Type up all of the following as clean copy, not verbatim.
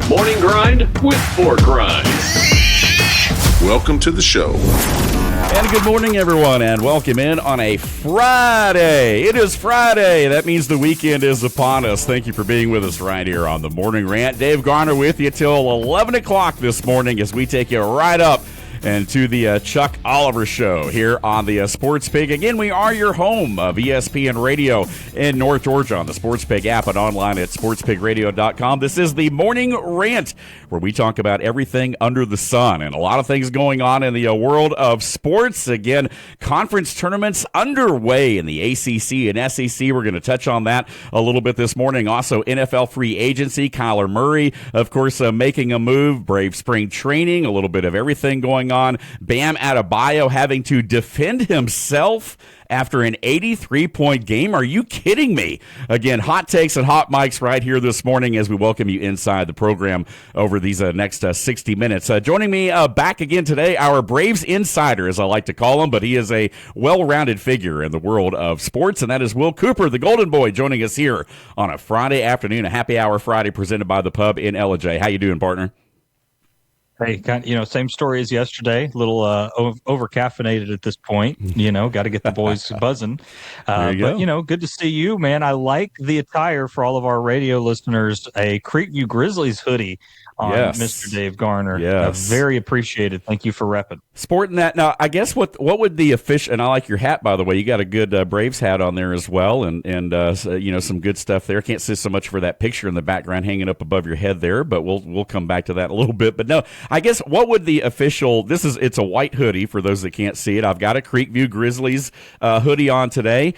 Morning Grind with Pork Rinds. Welcome to the show. And good morning, everyone, and welcome in on a Friday. It is Friday. That means the weekend is upon us. Thank you for being with us right here on the Morning Rant. Dave Garner with you till 11 o'clock this morning as we take you right up and to the Chuck Oliver Show here on the Sports Pig. Again, we are your home of ESPN Radio in North Georgia on the Sports Pig app and online at sportspigradio.com. This is the Morning Rant, where we talk about everything under the sun and a lot of things going on in the world of sports. Again, conference tournaments underway in the ACC and SEC. We're going to touch on that a little bit this morning. Also, NFL free agency, Kyler Murray, of course, making a move, Brave spring training, a little bit of everything going on. Bam Adebayo having to defend himself after an 83-point game. Are you kidding me? Again, hot takes and hot mics right here this morning as we welcome you inside the program over these next 60 minutes. Joining me back again today, our Braves insider, as I like to call him, but he is a well-rounded figure in the world of sports, and that is Will Cooper, the Golden Boy, joining us here on a Friday afternoon, a happy hour Friday presented by the Pub in J. How you doing, partner? Hey, same story as yesterday. A little over caffeinated at this point. Got to get the boys buzzing. But good to see you, man. I like the attire for all of our radio listeners. A Creekview Grizzlies hoodie on Mr. Dave Garner. Yes. Very appreciated. Thank you for repping. Sporting that. Now, I guess what would the official, and I like your hat, by the way. You got a good Braves hat on there as well, and some good stuff there. Can't see so much for that picture in the background hanging up above your head there, but we'll come back to that a little bit. But no, I guess what would the official, it's a white hoodie for those that can't see it. I've got a Creekview Grizzlies hoodie on today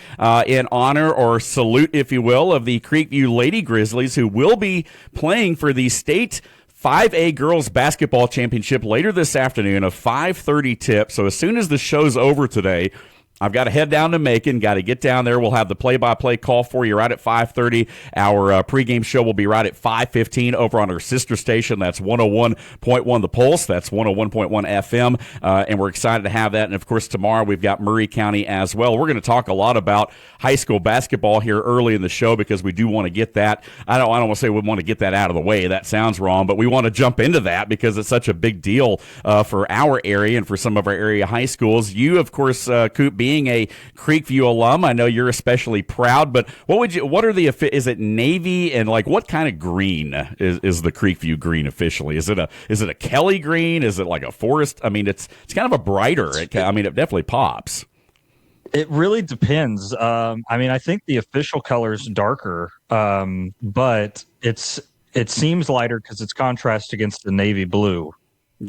in honor or salute, if you will, of the Creekview Lady Grizzlies, who will be playing for the state 5A Girls Basketball Championship later this afternoon, a 5:30 tip. So as soon as the show's over today, I've got to head down to Macon, got to get down there. We'll have the play-by-play call for you right at 5:30. Our pregame show will be right at 5:15 over on our sister station. That's 101.1 The Pulse. That's 101.1 FM, and we're excited to have that. And, of course, tomorrow we've got Murray County as well. We're going to talk a lot about high school basketball here early in the show because we do want to get that. I don't want to say we want to get that out of the way. That sounds wrong, but we want to jump into that because it's such a big deal for our area and for some of our area high schools. You, of course, Coop, being a Creekview alum, I know you're especially proud, but is it navy and what kind of green is the Creekview green officially? Is it a Kelly green? Is it like a forest? I mean, it's kind of a brighter. It definitely pops. It really depends. I think the official color is darker, but it seems lighter because it's contrast against the navy blue.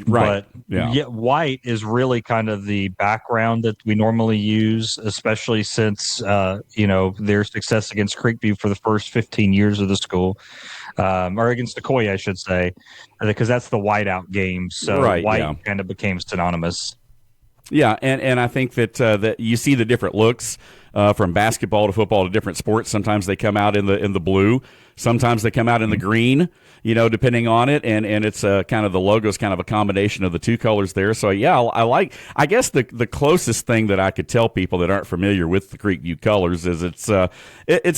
Right. But white is really kind of the background that we normally use, especially since their success against Creekview for the first 15 years of the school, or against Decoy, I should say, because that's the whiteout game. So white kind of became synonymous. Yeah, and I think that you see the different looks from basketball to football to different sports. Sometimes they come out in the blue. Sometimes they come out in the green, depending on it. And it's kind of the logo is kind of a combination of the two colors there. So, I guess the closest thing that I could tell people that aren't familiar with the Creekview colors is it's a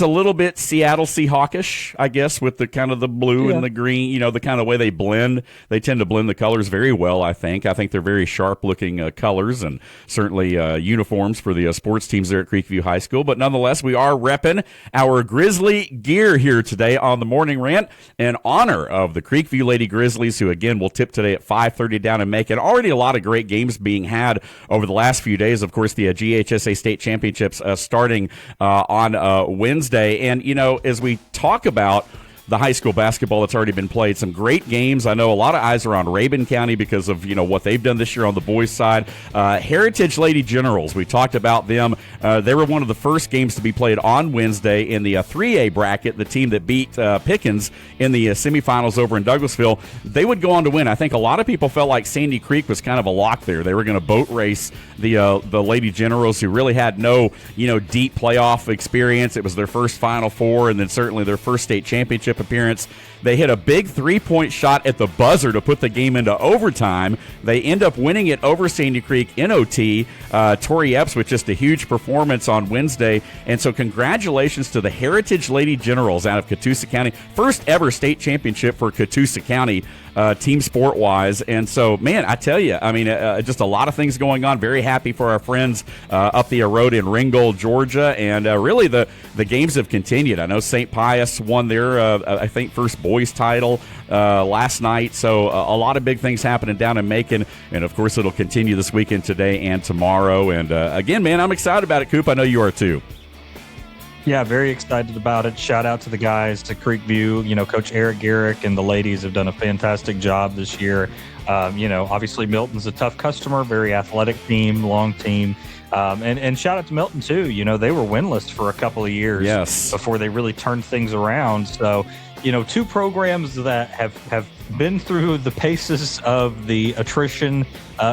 little bit Seattle Seahawkish, I guess, with the kind of the blue and the green, the kind of way they blend. They tend to blend the colors very well, I think. I think they're very sharp-looking colors and certainly uniforms for the sports teams there at Creekview High School. But nonetheless, we are repping our Grizzly gear here today on the Morning Rant in honor of the Creekview Lady Grizzlies, who again will tip today at 5:30 down in Macon. Already a lot of great games being had over the last few days. Of course, the GHSA state championships starting on Wednesday. And as we talk about the high school basketball that's already been played. Some great games. I know a lot of eyes are on Rabun County because of what they've done this year on the boys' side. Heritage Lady Generals, we talked about them. They were one of the first games to be played on Wednesday in the 3A bracket, the team that beat Pickens in the semifinals over in Douglasville. They would go on to win. I think a lot of people felt like Sandy Creek was kind of a lock there. They were going to boat race the Lady Generals, who really had no deep playoff experience. It was their first Final Four and then certainly their first state championship appearance. They hit a big 3-point shot at the buzzer to put the game into overtime. They end up winning it over Sandy Creek in OT. Tori Epps with just a huge performance on Wednesday. And so congratulations to the Heritage Lady Generals out of Catoosa County. First ever state championship for Catoosa County, team sport-wise. And so, man, I tell you, I mean, just a lot of things going on. Very happy for our friends up the road in Ringgold, Georgia. And really the games have continued. I know St. Pius won their, I think, first boys title last night. So a lot of big things happening down in Macon. And, of course, it'll continue this weekend today and tomorrow. And, again, man, I'm excited about it, Coop. I know you are too. Yeah, very excited about it. Shout out to the guys, to Creekview. You know, Coach Eric Garrick and the ladies have done a fantastic job this year. You know, obviously Milton's a tough customer, very athletic team, long team. And shout out to Milton, too. You know, they were winless for a couple of years before they really turned things around. So, you know, two programs that have been through the paces of the attrition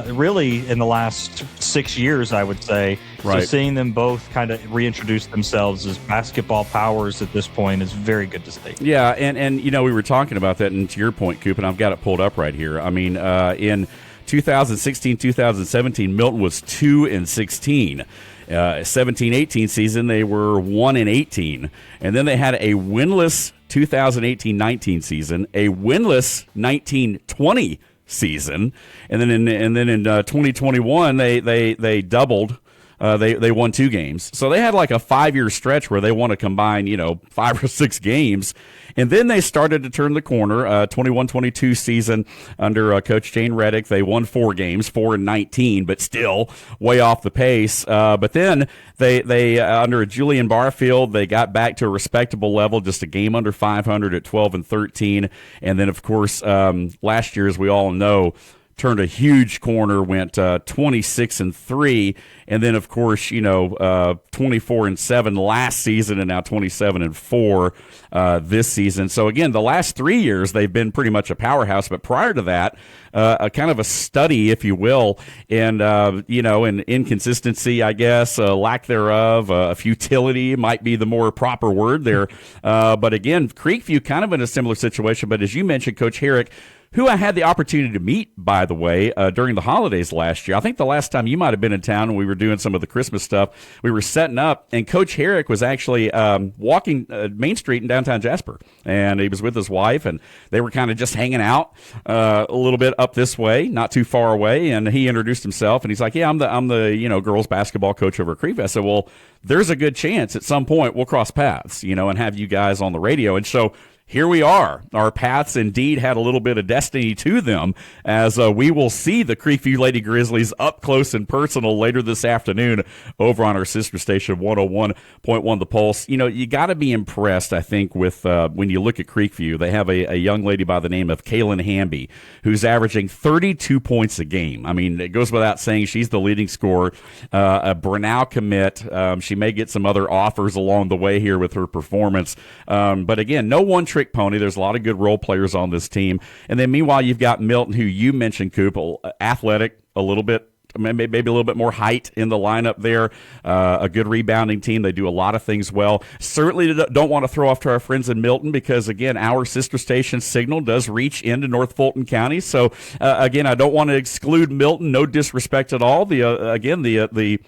really in the last 6 years, I would say. Right. So seeing them both kind of reintroduce themselves as basketball powers at this point is very good to see. Yeah, and you know, we were talking about that, and to your point, Coop, and I've got it pulled up right here. I mean, in 2016-2017, Milton was 2-16. 17-18 season, they were 1-18, and then they had a winless 2018-19 season, a winless 19-20 season, and then in 2021 they doubled. They won 2 games. So they had like a 5-year stretch where they won a combined, 5 or 6 games. And then they started to turn the corner, 21-22 season under Coach Jane Reddick. They won 4 games, 4-19, but still way off the pace. But then they under Julian Barfield, they got back to a respectable level, just a game under 500 at 12-13. And then, of course, last year, as we all know, turned a huge corner, went 26-3, and then of course 24-7 last season, and now 27-4 this season. So again, the last 3 years they've been pretty much a powerhouse, but prior to that, a kind of a study, if you will, and in inconsistency, I guess, lack thereof, futility might be the more proper word there. But again, Creekview kind of in a similar situation. But as you mentioned, Coach Herrick, who I had the opportunity to meet, by the way, during the holidays last year. I think the last time you might have been in town when we were doing some of the Christmas stuff, we were setting up, and Coach Herrick was actually walking Main Street in downtown Jasper, and he was with his wife, and they were kind of just hanging out a little bit up this way, not too far away, and he introduced himself, and he's like, "Yeah, I'm the girls basketball coach over at Creekview." I said, "Well, there's a good chance at some point we'll cross paths, and have you guys on the radio." And so here we are. Our paths indeed had a little bit of destiny to them, as we will see the Creekview Lady Grizzlies up close and personal later this afternoon over on our sister station, 101.1 The Pulse. You got to be impressed, I think, with when you look at Creekview. They have a young lady by the name of Kaylin Hamby, who's averaging 32 points a game. I mean, it goes without saying she's the leading scorer, a Brunel commit. She may get some other offers along the way here with her performance. But again, no one-trick pony. There's a lot of good role players on this team. And then meanwhile, you've got Milton, who you mentioned, Coop, athletic, a little bit, maybe a little bit more height in the lineup there. A good rebounding team. They do a lot of things well. Certainly don't want to throw off to our friends in Milton, because again, our sister station Signal does reach into North Fulton County. So again, I don't want to exclude Milton. No disrespect at all. The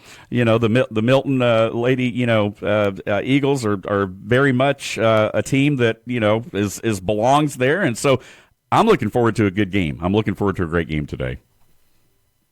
Milton Lady Eagles are very much a team that is belongs there, and so I'm looking forward to a good game. I'm looking forward to a great game today.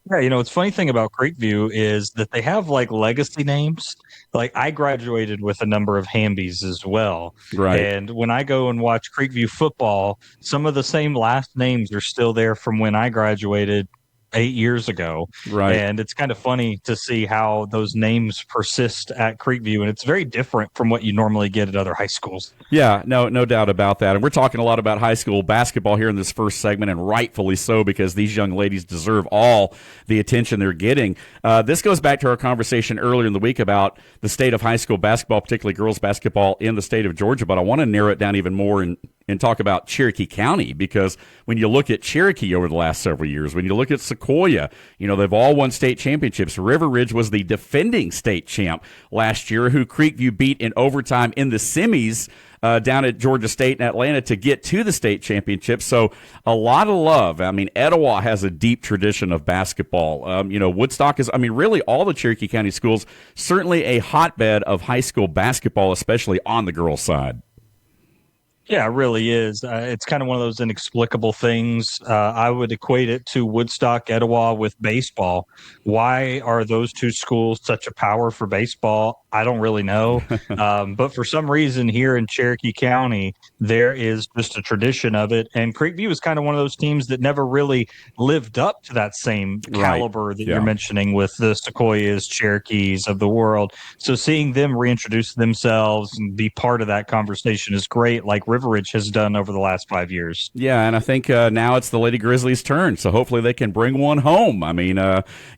Yeah, it's funny thing about Creekview is that they have like legacy names. Like I graduated with a number of Hambies as well. Right. And when I go and watch Creekview football, some of the same last names are still there from when I graduated 8 years ago. Right. And it's kind of funny to see how those names persist at Creekview, and it's very different from what you normally get at other high schools. Yeah, no doubt about that. And we're talking a lot about high school basketball here in this first segment, and rightfully so, because these young ladies deserve all the attention they're getting. This goes back to our conversation earlier in the week about the state of high school basketball, particularly girls basketball in the state of Georgia, but I want to narrow it down even more and talk about Cherokee County, because when you look at Cherokee over the last several years, when you look at Sequoia, they've all won state championships. River Ridge was the defending state champ last year, who Creekview beat in overtime in the semis down at Georgia State and Atlanta to get to the state championship. So a lot of love. I mean, Etowah has a deep tradition of basketball. Woodstock is, really all the Cherokee County schools, certainly a hotbed of high school basketball, especially on the girls' side. Yeah, it really is. It's kind of one of those inexplicable things. I would equate it to Woodstock, Etowah with baseball. Why are those two schools such a power for baseball? I don't really know. But for some reason here in Cherokee County, there is just a tradition of it. And Creekview is kind of one of those teams that never really lived up to that same caliber that you're mentioning with the Sequoias, Cherokees of the world. So seeing them reintroduce themselves and be part of that conversation is great, like River Ridge has done over the last 5 years. Yeah, and I think now it's the Lady Grizzlies' turn, so hopefully they can bring one home. I mean,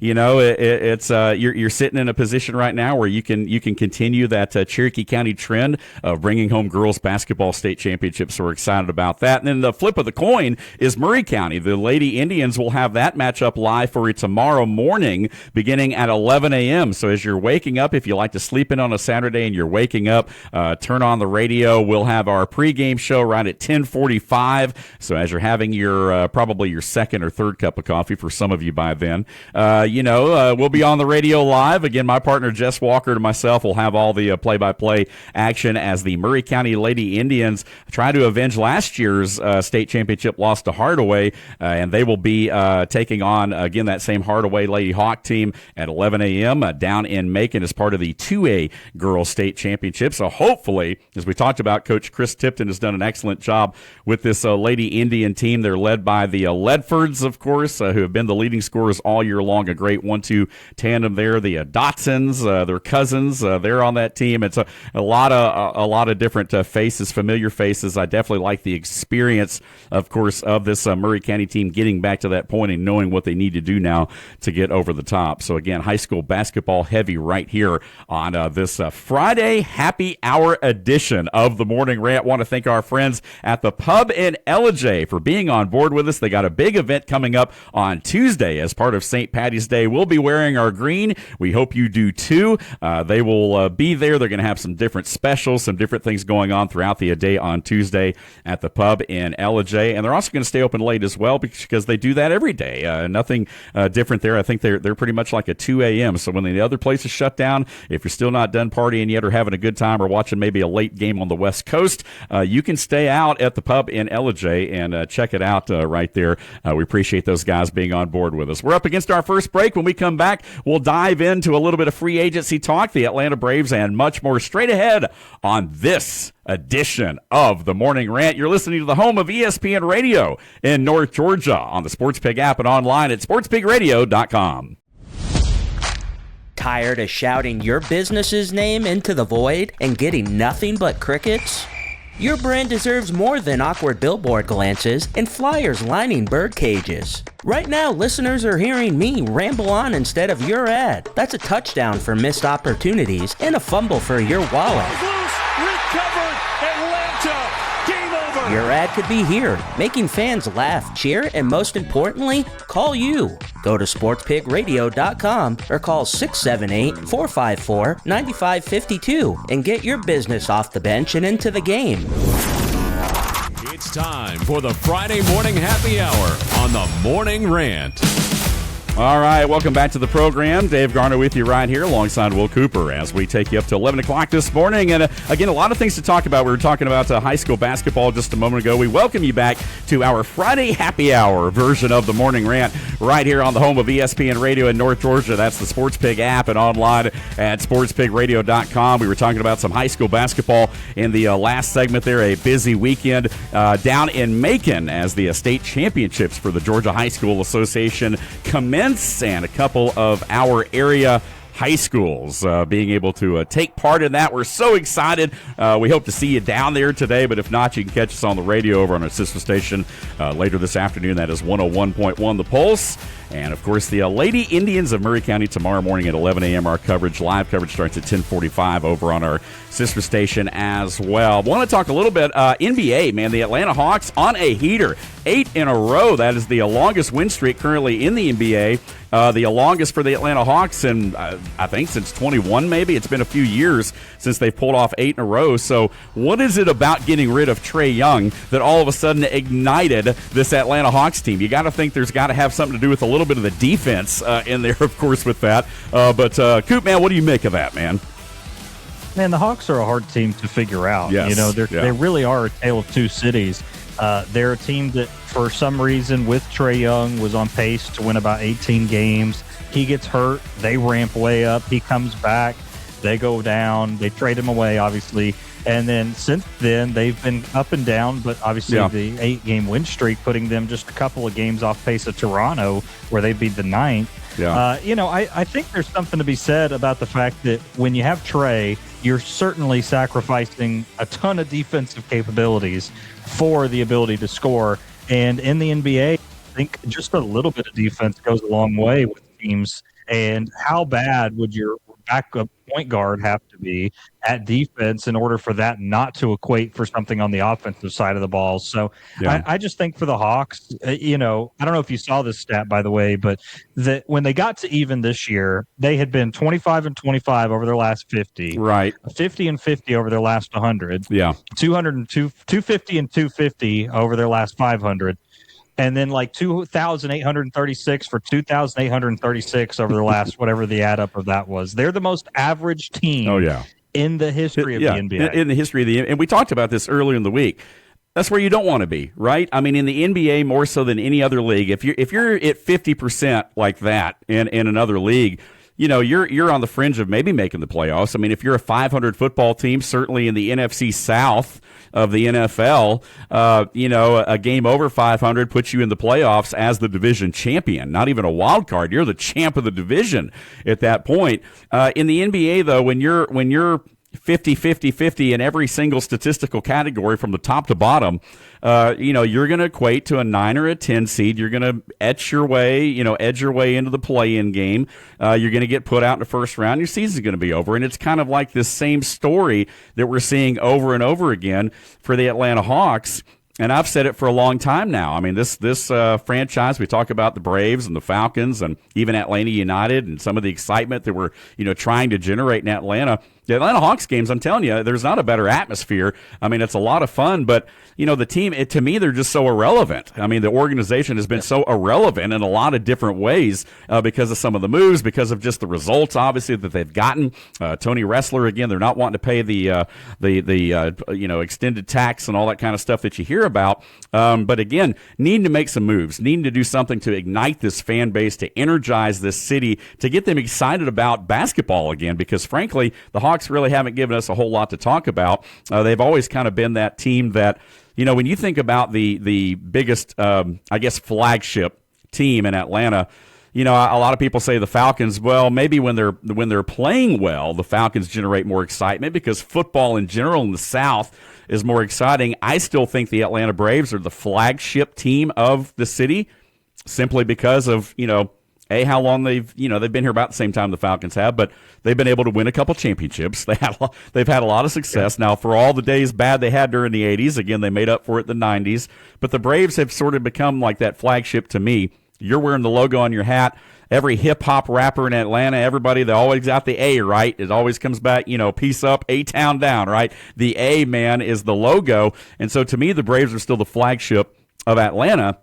it's you're sitting in a position right now where you can continue that Cherokee County trend of bringing home girls basketball state championships. So we're excited about that. And then the flip of the coin is Murray County. The Lady Indians will have that matchup live for you tomorrow morning, beginning at 11 a.m. So as you're waking up, if you like to sleep in on a Saturday and you're waking up, turn on the radio. We'll have our pregame show right at 10:45. So as you're having your probably your second or third cup of coffee for some of you by then, we'll be on the radio live. Again, my partner Jess Walker and myself will have all the play-by-play action as the Murray County Lady Indians try to avenge last year's state championship loss to Hardaway, and they will be taking on, again, that same Hardaway Lady Hawk team at 11 a.m. Down in Macon as part of the 2A Girls State Championship. So hopefully, as we talked about, Coach Chris Tipton has done an excellent job with this Lady Indian team. They're led by the Ledfords, of course, who have been the leading scorers all year long. A great 1-2 tandem there. The Dotsons, their cousins, they're on that team. It's a lot of different faces, familiar faces. I definitely like the experience, of course, of this Murray County team getting back to that point and knowing what they need to do now to get over the top. So again, high school basketball heavy right here on this Friday happy hour edition of the Morning Rant. Want to thank our friends at the Pub in Ellijay for being on board with us. They got a big event coming up on Tuesday as part of St. Patty's Day. We'll be wearing our green. We hope you do too. They will be there. They're going to have some different specials, some different things going on throughout the day on Tuesday at the Pub in Ellijay. And they're also going to stay open late as well because they do that every day. Nothing different there. I think they're pretty much like a 2 a.m. So when the other places shut down, if you're still not done partying yet or having a good time or watching maybe a late game on the West Coast, you can stay out at the Pub in Ellijay and check it out right there. We appreciate those guys being on board with us. We're up against our first break. When we come back, we'll dive into a little bit of free agency talk, the Atlanta Braves, and much more straight ahead on this edition of the Morning Rant. You're listening to the home of ESPN Radio in North Georgia on the Sports Pig app and online at sportspigradio.com. Tired of shouting your business's name into the void and getting nothing but crickets? Your brand deserves more than awkward billboard glances and flyers lining bird cages. Right now, listeners are hearing me ramble on instead of your ad. That's a touchdown for missed opportunities and a fumble for your wallet. Recovered, Atlanta, game over. Your ad could be here, making fans laugh, cheer, and most importantly, call you. Go to sportspigradio.com or call 678-454-9552 and get your business off the bench and into the game. It's time for the Friday morning happy hour on the Morning Rant. All right, welcome back to the program. Dave Garner with you right here alongside Will Cooper as we take you up to 11 o'clock this morning. And again, a lot of things to talk about. We were talking about high school basketball just a moment ago. We welcome you back to our Friday happy hour version of the Morning Rant right here on the home of ESPN Radio in North Georgia. That's the Sports Pig app and online at sportspigradio.com. We were talking about some high school basketball in the last segment there. A busy weekend down in Macon as the state championships for the Georgia High School Association commence, and a couple of our area high schools being able to take part in that. We're so excited. We hope to see you down there today, but if not, you can catch us on the radio over on our sister station later this afternoon. That is 101.1 The Pulse. And, of course, the Lady Indians of Murray County tomorrow morning at 11 a.m. Our live coverage starts at 10:45 over on our sister station as well. I want to talk a little bit NBA, man. The Atlanta Hawks on a heater. 8 in a row. That is the longest win streak currently in the NBA. The longest for the Atlanta Hawks, and I think since 21 maybe. It's been a few years since they've pulled off 8 in a row. So what is it about getting rid of Trae Young that all of a sudden ignited this Atlanta Hawks team? You got to think there's got to have something to do with a little bit of the defense in there, of course, with that. But Coop, man, what do you make of that, man? Man, the Hawks are a hard team to figure out. Yes. You know, they really are a tale of two cities. They're a team that, for some reason, with Trae Young, was on pace to win about 18 games. He gets hurt. They ramp way up. He comes back. They go down. They trade him away, obviously. And then since then, they've been up and down, but obviously the 8-game win streak putting them just a couple of games off pace of Toronto, where they beat the 9th. Yeah. I think there's something to be said about the fact that when you have Trae, you're certainly sacrificing a ton of defensive capabilities for the ability to score. And in the NBA, I think just a little bit of defense goes a long way with teams. And how bad would your backup point guard have to be at defense in order for that not to equate for something on the offensive side of the ball? So I just think for the Hawks, I don't know if you saw this stat, by the way, but that when they got to even this year, they had been 25-25 over their last 50, right? 50-50 over their last 100, 250 over their last 500. And then like 2,836 for 2,836 over the last, whatever the add up of that was. They're the most average team in the history of the NBA. In the history of the NBA. And we talked about this earlier in the week. That's where you don't want to be, right? I mean, in the NBA, more so than any other league, if you're at 50% like that in another league, you're on the fringe of maybe making the playoffs. I mean, if you're a 500 football team, certainly in the NFC South of the NFL, a game over 500 puts you in the playoffs as the division champion, not even a wild card. You're the champ of the division at that point. In the NBA, though, when you're 50-50-50 in every single statistical category from the top to bottom, you're going to equate to a 9 or a 10 seed. You're going to edge your way into the play-in game. You're going to get put out in the first round. Your season's going to be over. And it's kind of like this same story that we're seeing over and over again for the Atlanta Hawks. And I've said it for a long time now. I mean, this franchise, we talk about the Braves and the Falcons and even Atlanta United and some of the excitement that we're, trying to generate in Atlanta. The Atlanta Hawks games, I'm telling you, there's not a better atmosphere. I mean, it's a lot of fun, but, the team, to me, they're just so irrelevant. I mean, the organization has been so irrelevant in a lot of different ways because of some of the moves, because of just the results, obviously, that they've gotten. Tony Ressler, again, they're not wanting to pay the extended tax and all that kind of stuff that you hear about. But, again, needing to make some moves, needing to do something to ignite this fan base, to energize this city, to get them excited about basketball again, because, frankly, the Hawks really haven't given us a whole lot to talk about. They've always kind of been that team that, when you think about the biggest, flagship team in Atlanta, a lot of people say the Falcons. Well, maybe when they're playing well, the Falcons generate more excitement because football in general in the South is more exciting. I still think the Atlanta Braves are the flagship team of the city, simply because of how long they've been here about the same time the Falcons have, but they've been able to win a couple championships. They've had a lot of success. Now, for all the days bad they had during the 80s, again, they made up for it in the 90s. But the Braves have sort of become like that flagship to me. You're wearing the logo on your hat. Every hip-hop rapper in Atlanta, everybody, they always got the A, right? It always comes back, peace up, A-town down, right? The A, man, is the logo. And so to me, the Braves are still the flagship of Atlanta.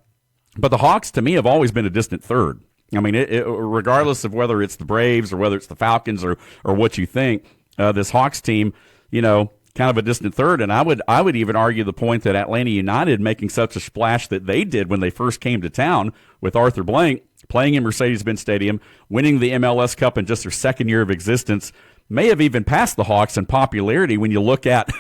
But the Hawks, to me, have always been a distant third. I mean, regardless of whether it's the Braves or whether it's the Falcons or what you think, this Hawks team, kind of a distant third. And I would even argue the point that Atlanta United making such a splash that they did when they first came to town with Arthur Blank, playing in Mercedes-Benz Stadium, winning the MLS Cup in just their second year of existence, may have even passed the Hawks in popularity when you look at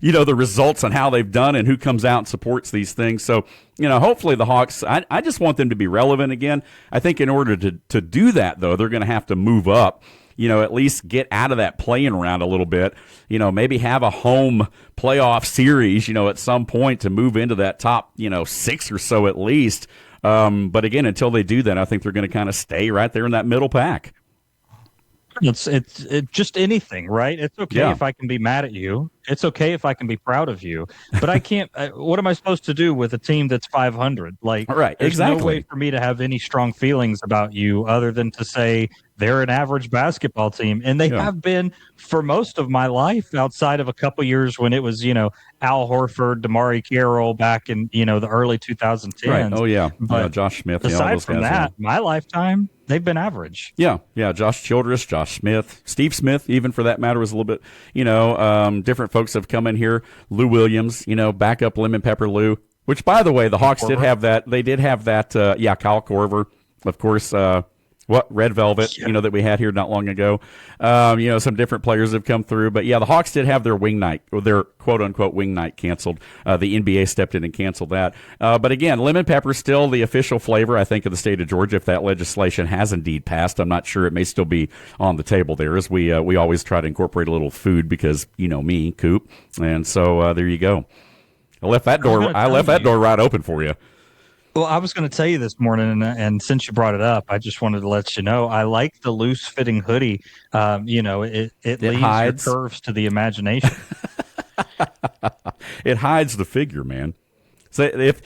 the results on how they've done and who comes out and supports these things. So, hopefully the Hawks, I just want them to be relevant again. I think in order to do that, though, they're going to have to move up. at least get out of that playing round a little bit. Maybe have a home playoff series, at some point to move into that top, 6 or so at least. But again, until they do that, I think they're going to kind of stay right there in that middle pack. It's just anything, right? It's okay if I can be mad at you. It's okay if I can be proud of you. But I can't. What am I supposed to do with a team that's 500? Right, there's exactly. no way for me to have any strong feelings about you other than to say they're an average basketball team, and they have been for most of my life, outside of a couple years when it was, Al Horford, Damari Carroll back in, the early 2010s. Right. Oh yeah, but Josh Smith. Aside from that, my lifetime, they've been average. Yeah. Josh Childress, Josh Smith, Steve Smith, even for that matter, was a little bit. Different folks have come in here. Lou Williams, backup lemon pepper Lou. Which, by the way, the Hawks did have that. They did have that. Kyle Korver, of course. Red Velvet, that we had here not long ago. Some different players have come through. But, the Hawks did have their wing night, or their quote-unquote wing night canceled. The NBA stepped in and canceled that. But, again, lemon pepper is still the official flavor, I think, of the state of Georgia. If that legislation has indeed passed, I'm not sure. It may still be on the table there, as we always try to incorporate a little food because, me, Coop. And so there you go. I left that door right open for you. Well, I was going to tell you this morning, and since you brought it up, I just wanted to let you know I like the loose-fitting hoodie. It leaves hides your curves to the imagination. It hides the figure, man. So if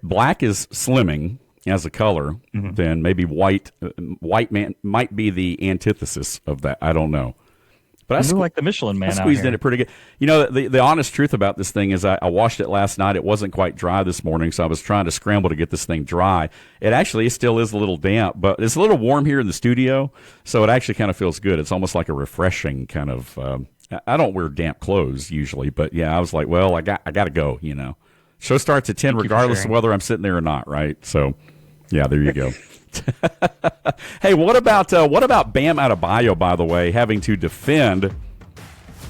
black is slimming as a color, then maybe white might be the antithesis of that. I don't know. But I like the Michelin Man. I squeezed in it pretty good. The honest truth about this thing is I washed it last night. It wasn't quite dry this morning, so I was trying to scramble to get this thing dry. It still is a little damp, but it's a little warm here in the studio, so it actually kind of feels good. It's almost like a refreshing kind of. I don't wear damp clothes usually, but I was like, well, I got to go. Show starts at 10, regardless of whether I'm sitting there or not, right? So, there you go. Hey, what about Bam Adebayo, by the way, having to defend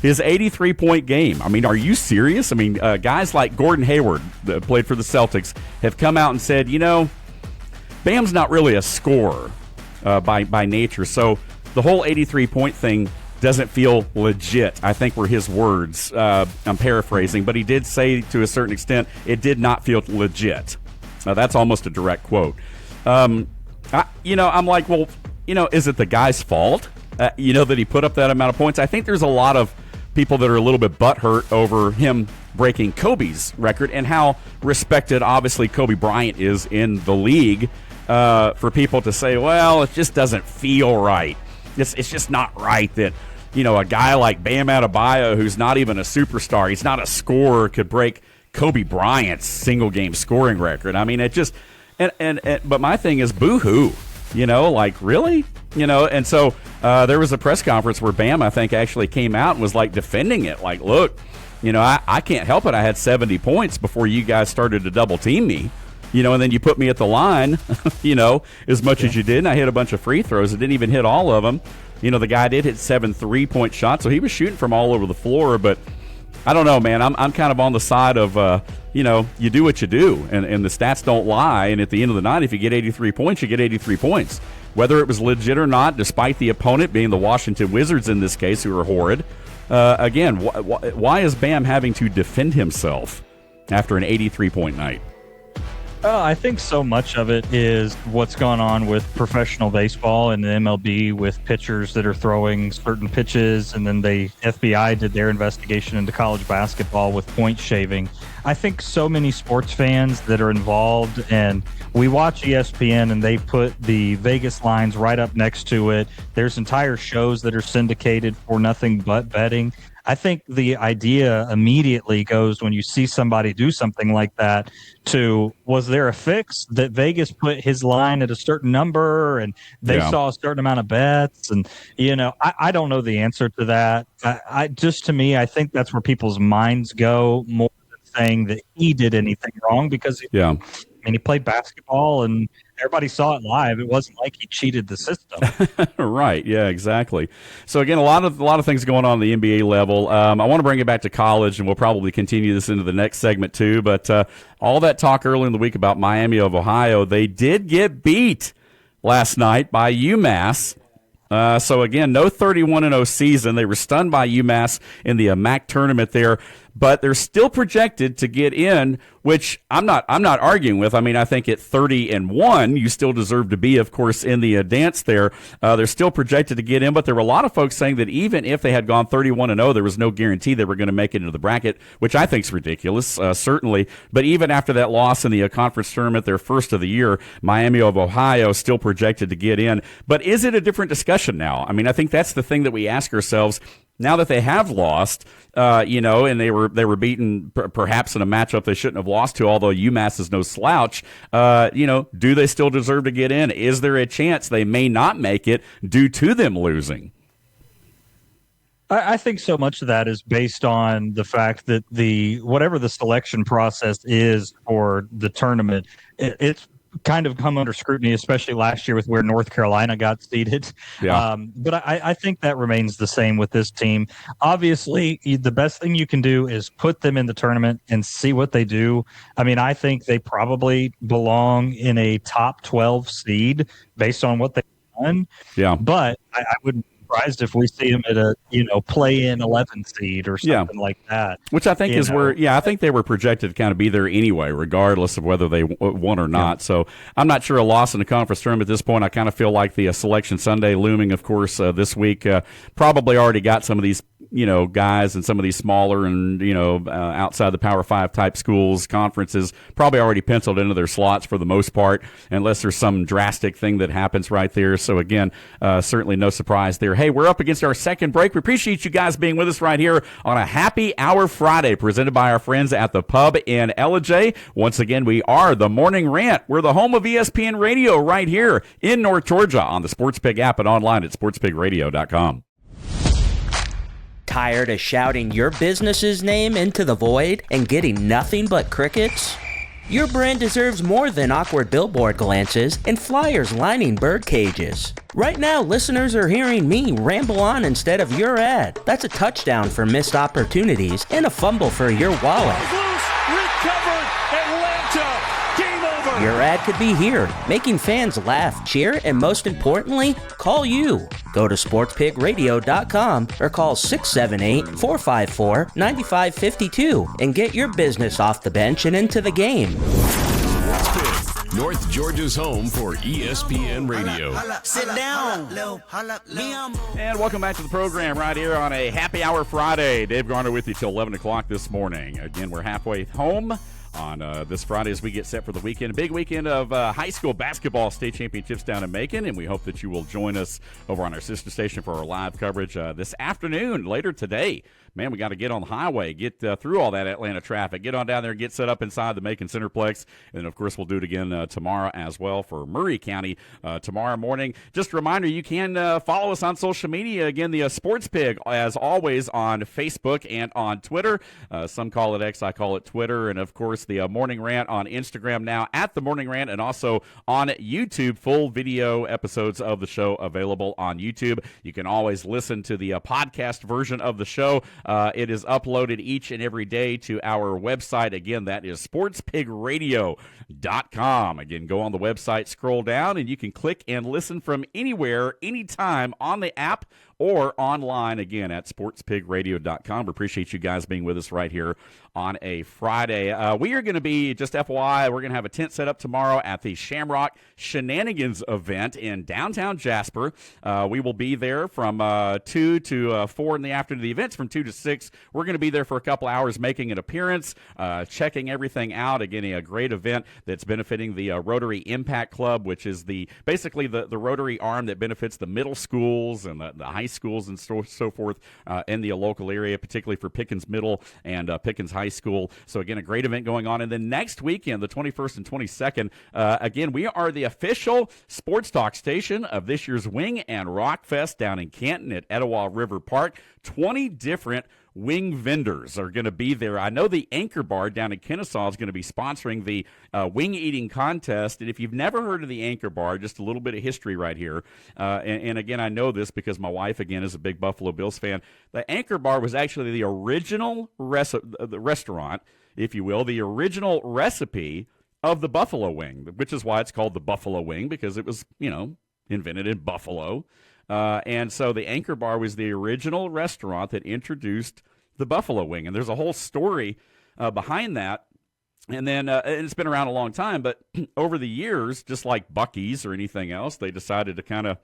his 83-point game? I mean, are you serious? I mean, guys like Gordon Hayward, that played for the Celtics, have come out and said, Bam's not really a scorer by nature, so the whole 83-point thing doesn't feel legit, I think were his words. I'm paraphrasing, but he did say to a certain extent it did not feel legit. That's almost a direct quote. I'm like, well, is it the guy's fault, that he put up that amount of points? I think there's a lot of people that are a little bit butthurt over him breaking Kobe's record and how respected, obviously, Kobe Bryant is in the league. For people to say, well, it just doesn't feel right. It's just not right that, a guy like Bam Adebayo, who's not even a superstar, he's not a scorer, could break Kobe Bryant's single-game scoring record. I mean, it just... But my thing is, boo-hoo, really? And so there was a press conference where Bam, I think, actually came out and was, defending it. Like, look, I can't help it. I had 70 points before you guys started to double-team me, and then you put me at the line, as much as you did, and I hit a bunch of free throws. I didn't even hit all of them. The guy did hit 7 3-point shots, so he was shooting from all over the floor, but I don't know, man. I'm kind of on the side of, you do what you do, and the stats don't lie. And at the end of the night, if you get 83 points, you get 83 points. Whether it was legit or not, despite the opponent being the Washington Wizards in this case, who are horrid. Again, why is Bam having to defend himself after an 83-point night? I think so much of it is what's gone on with professional baseball and the MLB with pitchers that are throwing certain pitches, and then the FBI did their investigation into college basketball with point shaving. I think so many sports fans that are involved, and we watch ESPN and they put the Vegas lines right up next to it. There's entire shows that are syndicated for nothing but betting. I think the idea immediately goes when you see somebody do something like that to, was there a fix that Vegas put his line at a certain number and they saw a certain amount of bets? And, I don't know the answer to that. To me, I think that's where people's minds go more than saying that he did anything wrong, because he played basketball and everybody saw it live. It wasn't like he cheated the system. Right. Yeah, exactly. So again, a lot of things going on at the NBA level. I want to bring it back to college, and we'll probably continue this into the next segment too. But all that talk early in the week about Miami of Ohio, they did get beat last night by UMass. So again, no 31-0 season. They were stunned by UMass in the MAC tournament there, but they're still projected to get in, which I'm not arguing with. I mean, I think at 30-1, you still deserve to be, of course, in the dance there. They're still projected to get in, but there were a lot of folks saying that even if they had gone 31-0, there was no guarantee they were going to make it into the bracket, which I think is ridiculous, certainly. But even after that loss in the conference tournament, their first of the year, Miami of Ohio still projected to get in. But is it a different discussion now? I mean, I think that's the thing that we ask ourselves. Now that they have lost, and they were beaten perhaps in a matchup they shouldn't have lost to, although UMass is no slouch, do they still deserve to get in? Is there a chance they may not make it due to them losing? I think so much of that is based on the fact that whatever the selection process is for the tournament, it's kind of come under scrutiny, especially last year with where North Carolina got seeded. Yeah. But I think that remains the same with this team. Obviously, the best thing you can do is put them in the tournament and see what they do. I mean, I think they probably belong in a top 12 seed based on what they've done. Yeah. But I wouldn't be surprised if we see them at a play-in 11 seed or something like that. Which I think I think they were projected to kind of be there anyway, regardless of whether they won or not. Yeah. So I'm not sure a loss in the conference tournament at this point. I kind of feel like the Selection Sunday looming, of course, this week probably already got some of these guys and some of these smaller and, outside the Power 5 type schools, conferences, probably already penciled into their slots for the most part, unless there's some drastic thing that happens right there. So again, certainly no surprise there. Hey, we're up against our second break. We appreciate you guys being with us right here on a Happy Hour Friday, presented by our friends at the Pub in Ellijay. Once again, we are the Morning Rant. We're the home of ESPN Radio right here in North Georgia on the SportsPig app and online at sportspigradio.com. Tired of shouting your business's name into the void and getting nothing but crickets? Your brand deserves more than awkward billboard glances and flyers lining bird cages. Right now, listeners are hearing me ramble on instead of your ad. That's a touchdown for missed opportunities and a fumble for your wallet. Loose, recovered, Atlanta, game over. Your ad could be here, making fans laugh, cheer, and most importantly, call you. Go to sportspigradio.com or call 678-454-9552 and get your business off the bench and into the game. SportsPig, North Georgia's home for ESPN Radio. Sit down. And welcome back to the program right here on a Happy Hour Friday. Dave Garner with you till 11 o'clock this morning. Again, we're halfway home on this Friday as we get set for the weekend. A big weekend of high school basketball state championships down in Macon, and we hope that you will join us over on our sister station for our live coverage this afternoon, later today. Man, we got to get on the highway, get through all that Atlanta traffic, get on down there and get set up inside the Macon Centerplex. And, of course, we'll do it again tomorrow as well for Murray County tomorrow morning. Just a reminder, you can follow us on social media. Again, the SportsPig, as always, on Facebook and on Twitter. Some call it X, I call it Twitter. And, of course, the Morning Rant on Instagram now at the Morning Rant, and also on YouTube. Full video episodes of the show available on YouTube. You can always listen to the podcast version of the show. It is uploaded each and every day to our website. Again, that is sportspigradio.com. Again, go on the website, scroll down, and you can click and listen from anywhere, anytime on the app or online, again, at sportspigradio.com. We appreciate you guys being with us right here on a Friday. We are going to be, just FYI, we're going to have a tent set up tomorrow at the Shamrock Shenanigans event in downtown Jasper. We will be there from 2 to 4 in the afternoon. The event's from 2 to 6. We're going to be there for a couple hours making an appearance, checking everything out. Again, a great event that's benefiting the Rotary Impact Club, which is basically the Rotary arm that benefits the middle schools and the high schools and so forth in the local area, particularly for Pickens Middle and Pickens High School. So, again, a great event going on. And then next weekend, the 21st and 22nd, again, we are the official sports talk station of this year's Wing and Rock Fest down in Canton at Etowah River Park. 20 different wing vendors are going to be there. I know the Anchor Bar down in Kennesaw is going to be sponsoring the wing eating contest. And if you've never heard of the Anchor Bar, just a little bit of history right here. And again, I know this because my wife, again, is a big Buffalo Bills fan. The Anchor Bar was actually the original the restaurant, if you will, the original recipe of the buffalo wing, which is why it's called the buffalo wing, because it was, invented in Buffalo. And so the Anchor Bar was the original restaurant that introduced the buffalo wing. And there's a whole story behind that. And then and it's been around a long time, but over the years, just like Buc-ee's or anything else, they decided to kind of,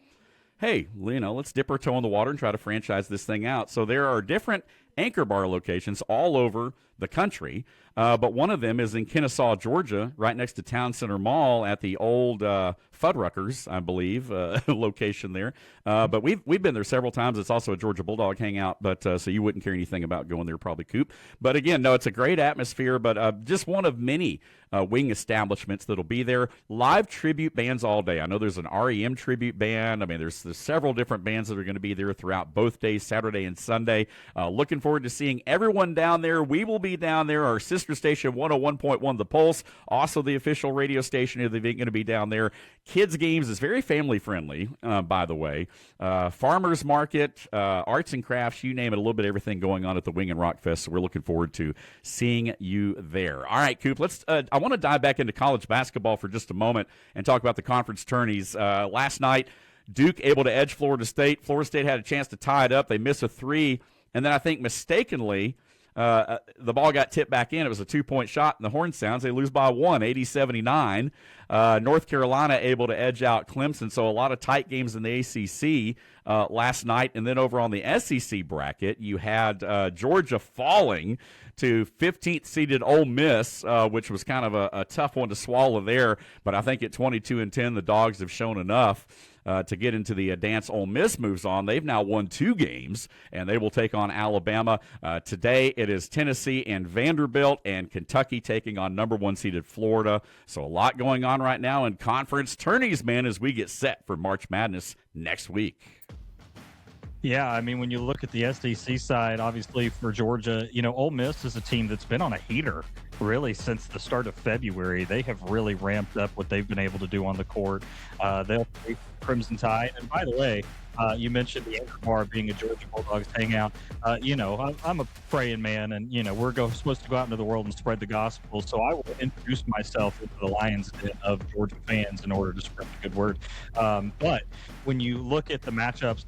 hey, let's dip our toe in the water and try to franchise this thing out. So there are different Anchor Bar locations all over the country, but one of them is in Kennesaw, Georgia, right next to Town Center Mall at the old Fuddruckers, I believe, location there. But we've been there several times. It's also a Georgia Bulldog hangout, but so you wouldn't care anything about going there, probably, Coop. But again, no, it's a great atmosphere, but just one of many wing establishments that'll be there. Live tribute bands all day. I know there's an REM tribute band. I mean, there's several different bands that are going to be there throughout both days, Saturday and Sunday. Looking forward to seeing everyone down there. We will be down there. Our sister station, 101.1 The Pulse, also the official radio station of the event, going to be down there. Kids games is very family friendly, by the way. Farmers market, arts and crafts, you name it, a little bit of everything going on at the Wing and Rock Fest. So we're looking forward to seeing you there. All right, Coop, I want to dive back into college basketball for just a moment and talk about the conference tourneys. Last night, Duke able to edge Florida State. Florida State had a chance to tie it up. They missed a three, and then I think mistakenly the ball got tipped back in. It was a 2-point shot in the Horn Sounds. They lose by 1, 80-79. North Carolina able to edge out Clemson. So a lot of tight games in the ACC last night. And then over on the SEC bracket, you had Georgia falling to 15th seeded Ole Miss, which was kind of a tough one to swallow there. But I think at 22-10, the Dogs have shown enough to get into the dance. Ole Miss moves on. They've now won 2 games, and they will take on Alabama. Today it is Tennessee and Vanderbilt, and Kentucky taking on number 1 seeded Florida. So a lot going on right now in conference tourneys, man, as we get set for March Madness next week. Yeah, I mean, when you look at the SEC side, obviously for Georgia, Ole Miss is a team that's been on a heater really since the start of February. They have really ramped up what they've been able to do on the court. They'll face Crimson Tide. And by the way, you mentioned the Anchor Bar being a Georgia Bulldogs hangout. I'm a praying man, and we're supposed to go out into the world and spread the gospel. So I will introduce myself into the Lions Den of Georgia fans in order to spread the good word. But when you look at the matchups,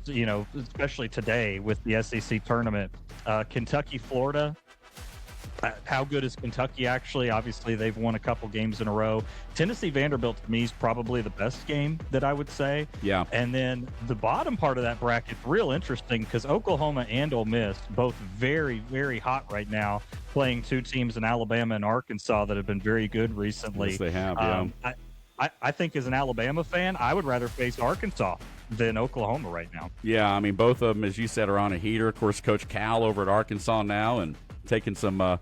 especially today with the SEC tournament, Kentucky, Florida. How good is Kentucky actually? Obviously, they've won a couple games in a row. Tennessee Vanderbilt to me is probably the best game that I would say. Yeah. And then the bottom part of that bracket, real interesting because Oklahoma and Ole Miss both very, very hot right now, playing 2 teams in Alabama and Arkansas that have been very good recently. Yes, they have. Yeah. I think as an Alabama fan, I would rather face Arkansas than Oklahoma right now. Yeah, I mean, both of them, as you said, are on a heater. Of course, Coach Cal over at Arkansas now and taking some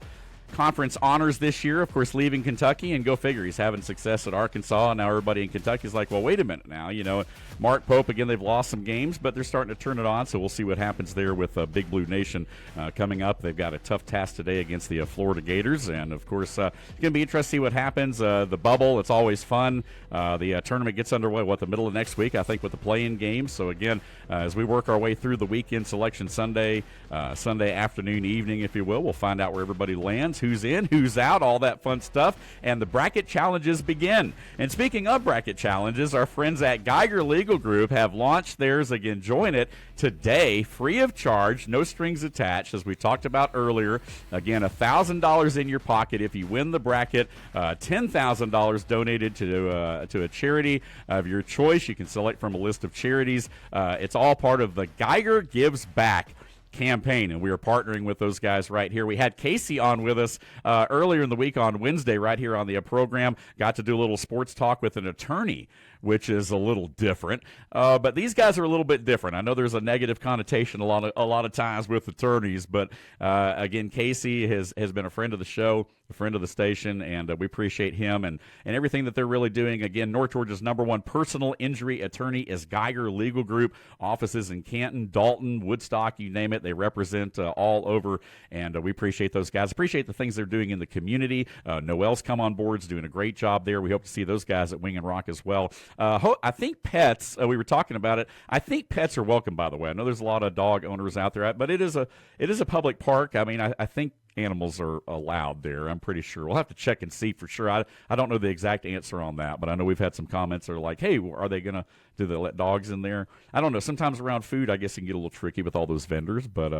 conference honors this year, of course, leaving Kentucky, and go figure, he's having success at Arkansas, and now everybody in Kentucky is like, well, wait a minute now, Mark Pope, again, they've lost some games, but they're starting to turn it on, so we'll see what happens there with Big Blue Nation coming up. They've got a tough task today against the Florida Gators, and of course, it's going to be interesting to see what happens. The bubble, it's always fun. The tournament gets underway, the middle of next week, I think, with the play-in games. So again, as we work our way through the weekend selection Sunday afternoon, evening, if you will, we'll find out where everybody lands, who's in, who's out, all that fun stuff, and the bracket challenges begin. And speaking of bracket challenges, our friends at Geiger Legal Group have launched theirs again. Join it today, free of charge, no strings attached, as we talked about earlier. Again, $1,000 in your pocket if you win the bracket, $10,000 donated to a charity of your choice. You can select from a list of charities. It's all part of the Geiger Gives Back campaign, and we are partnering with those guys right here. We had Casey on with us earlier in the week on Wednesday right here on the program. Got to do a little sports talk with an attorney, which is a little different, but these guys are a little bit different. I know there's a negative connotation a lot of times with attorneys, but again, Casey has been a friend of the show, a friend of the station, and we appreciate him and everything that they're really doing. Again, North Georgia's #1 personal injury attorney is Geiger Legal Group. Offices in Canton, Dalton, Woodstock, you name it. They represent all over, and we appreciate those guys. Appreciate the things they're doing in the community. Noel's come on board, is doing a great job there. We hope to see those guys at Wing and Rock as well. I think pets, we were talking about it, I think pets are welcome, by the way. I know there's a lot of dog owners out there, but it is a public park. I mean, I think animals are allowed there. I'm pretty sure. We'll have to check and see for sure. I don't know the exact answer on that, but I know we've had some comments that are like, hey, do they let dogs in there? I don't know. Sometimes around food, I guess it can get a little tricky with all those vendors, but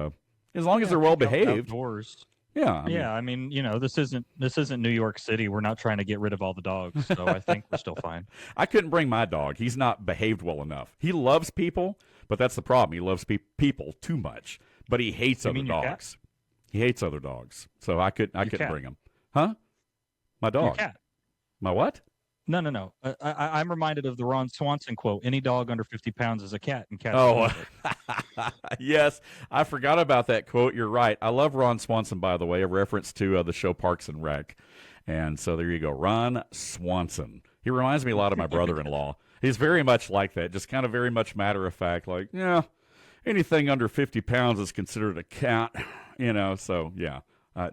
as long as they're well behaved. Outdoors. Yeah. I mean, this isn't New York City. We're not trying to get rid of all the dogs, so I think we're still fine. I couldn't bring my dog. He's not behaved well enough. He loves people, but that's the problem. He loves people too much, but he hates other dogs. He hates other dogs, so I couldn't bring him. Huh? My dog. Your cat. My what? No. I'm reminded of the Ron Swanson quote: "Any dog under 50 pounds is a cat." And cats. Oh, yes, I forgot about that quote. You're right. I love Ron Swanson, by the way, a reference to the show Parks and Rec. And so there you go, Ron Swanson. He reminds me a lot of my brother-in-law. He's very much like that, just kind of very much matter of fact, like, yeah, anything under 50 pounds is considered a cat, so yeah.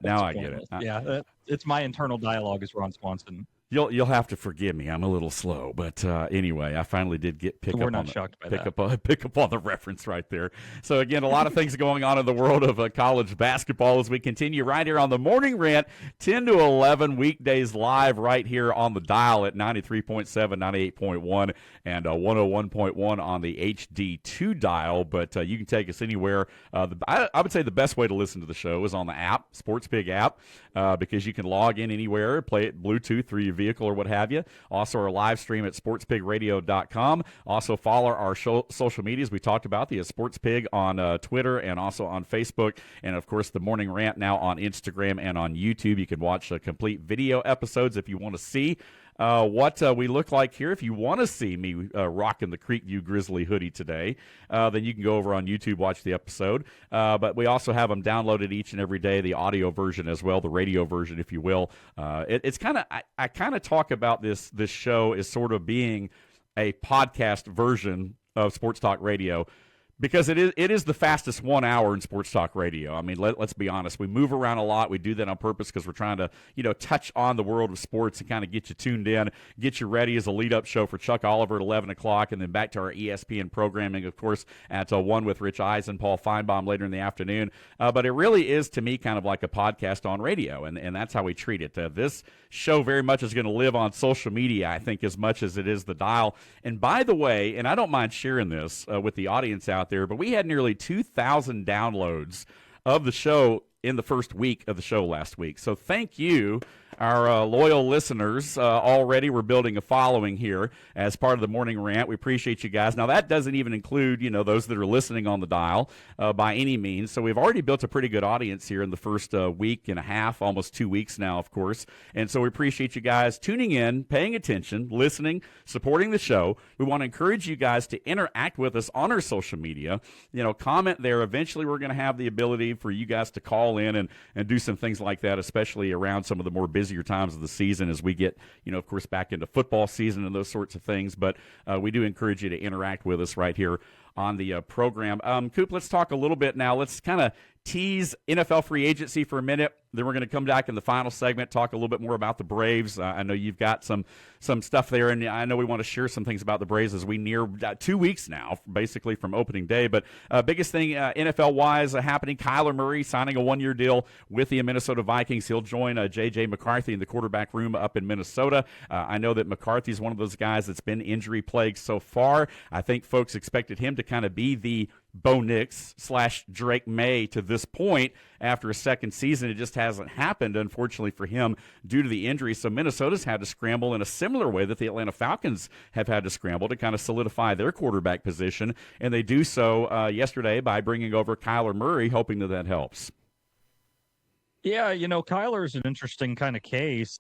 Now I get it. It's my internal dialogue as Ron Swanson. You'll have to forgive me. I'm a little slow, but anyway, I finally did pick up on the reference right there. So again, a lot of things going on in the world of college basketball as we continue right here on the Morning Rant, 10 to 11 weekdays live right here on the dial at 93.7, 98.1, and 101.1 on the HD2 dial. But you can take us anywhere. I would say the best way to listen to the show is on the app, SportsPig app, because you can log in anywhere, play it Bluetooth through your vehicle or what have you. Also, our live stream at sportspigradio.com. Also, follow our social medias we talked about, the SportsPig on Twitter and also on Facebook. And, of course, the Morning Rant now on Instagram and on YouTube. You can watch complete video episodes if you want to see what we look like here. If you want to see me rocking the Creekview Grizzly hoodie today, then you can go over on YouTube, watch the episode. But we also have them downloaded each and every day, the audio version as well, the radio version, if you will. It's kind of, I kind of talk about this show as sort of being a podcast version of Sports Talk Radio, because it is the fastest 1 hour in sports talk radio. I mean, let's be honest. We move around a lot. We do that on purpose because we're trying to, touch on the world of sports and kind of get you tuned in, get you ready as a lead-up show for Chuck Oliver at 11 o'clock, and then back to our ESPN programming, of course, at 1 with Rich Eisen, Paul Feinbaum later in the afternoon. But it really is, to me, kind of like a podcast on radio, and that's how we treat it. This show very much is going to live on social media, I think, as much as it is the dial. And by the way, and I don't mind sharing this with the audience out there, but we had nearly 2,000 downloads of the show in the first week of the show last week. So thank you, our loyal listeners. Already we're building a following here as part of the Morning Rant. We appreciate you guys. Now, that doesn't even include, those that are listening on the dial by any means. So we've already built a pretty good audience here in the first week and a half, almost 2 weeks now, of course. And so we appreciate you guys tuning in, paying attention, listening, supporting the show. We want to encourage you guys to interact with us on our social media. Comment there. Eventually we're going to have the ability for you guys to call in and do some things like that, especially around some of the more busier times of the season as we get, of course, back into football season and those sorts of things. But we do encourage you to interact with us right here on the program. Coop, let's talk a little bit now. Let's kind of tease NFL free agency for a minute. Then we're going to come back in the final segment, talk a little bit more about the Braves. I know you've got some stuff there, and I know we want to share some things about the Braves as we near 2 weeks now, basically from opening day. But biggest thing NFL-wise happening, Kyler Murray signing a one-year deal with the Minnesota Vikings. He'll join J.J. McCarthy in the quarterback room up in Minnesota. I know that McCarthy's one of those guys that's been injury-plagued so far. I think folks expected him to kind of be the Bo Nix / Drake May to this point after a second season. It just hasn't happened, unfortunately for him, due to the injury. So Minnesota's had to scramble in a similar way that the Atlanta Falcons have had to scramble to kind of solidify their quarterback position, and they do so yesterday by bringing over Kyler Murray, hoping that helps. Yeah, Kyler's an interesting kind of case.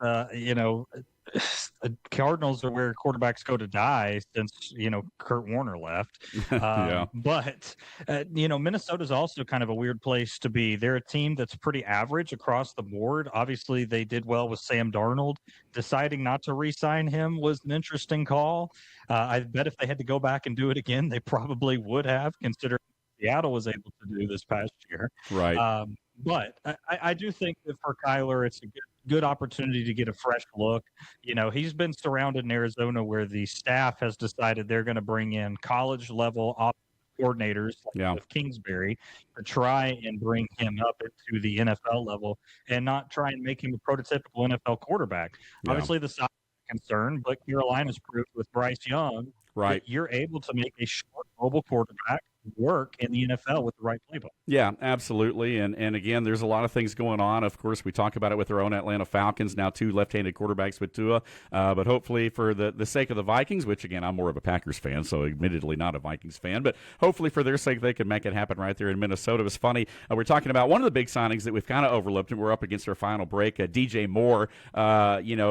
Cardinals are where quarterbacks go to die since, Kurt Warner left. Yeah. But, Minnesota's also kind of a weird place to be. They're a team that's pretty average across the board. Obviously, they did well with Sam Darnold. Deciding not to re-sign him was an interesting call. I bet if they had to go back and do it again, they probably would have, considering Seattle was able to do this past year. Right. But I do think that for Kyler, it's a good opportunity to get a fresh look. He's been surrounded in Arizona where the staff has decided they're going to bring in college-level offensive coordinators with Kingsbury to try and bring him up into the NFL level and not try and make him a prototypical NFL quarterback. Yeah. Obviously, the size is a concern, but Carolina's proved with Bryce Young that you're able to make a short, mobile quarterback work in the NFL with the right playbook. Yeah, absolutely. And again, there's a lot of things going on. Of course, we talk about it with our own Atlanta Falcons, now 2 left-handed quarterbacks with Tua. But hopefully for the sake of the Vikings, which, again, I'm more of a Packers fan, so admittedly not a Vikings fan, but hopefully for their sake they can make it happen right there in Minnesota. It was funny. We're talking about one of the big signings that we've kind of overlooked, and we're up against our final break. DJ Moore,